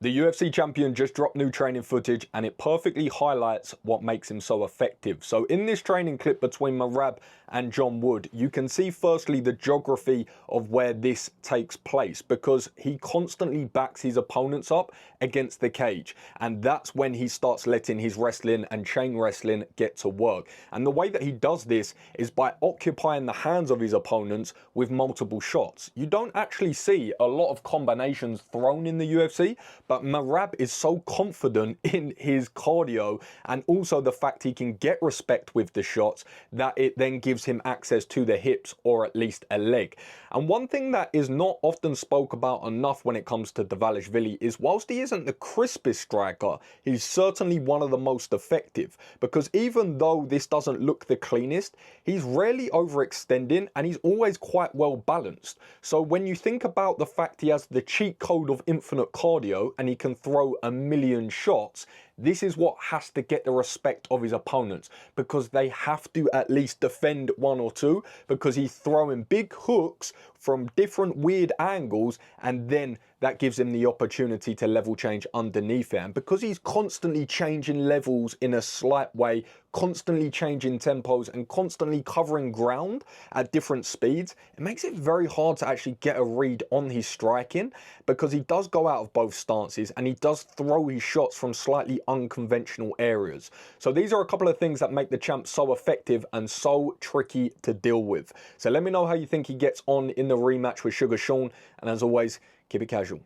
The UFC champion just dropped new training footage and it perfectly highlights what makes him so effective. So in this training clip between Merab and John Wood, you can see firstly the geography of where this takes place, because he constantly backs his opponents up against the cage, and that's when he starts letting his wrestling and chain wrestling get to work. And the way that he does this is by occupying the hands of his opponents with multiple shots. You don't actually see a lot of combinations thrown in the UFC, but Merab is so confident in his cardio and also the fact he can get respect with the shots that it then gives him access to the hips, or at least a leg. And one thing that is not often spoke about enough when it comes to Dvalishvili is, whilst he isn't the crispest striker, he's certainly one of the most effective, because even though this doesn't look the cleanest, he's rarely overextending and he's always quite well balanced. So when you think about the fact he has the cheat code of infinite cardio and he can throw a million shots, this is what has to get the respect of his opponents, because they have to at least defend one or two, because he's throwing big hooks from different weird angles, and then that gives him the opportunity to level change underneath it. And because he's constantly changing levels in a slight way, constantly changing tempos and constantly covering ground at different speeds, it makes it very hard to actually get a read on his striking, because he does go out of both stances and he does throw his shots from slightly unconventional areas. So these are a couple of things that make the champ so effective and so tricky to deal with. So let me know how you think he gets on in the rematch with Sugar Sean, and as always, keep it casual.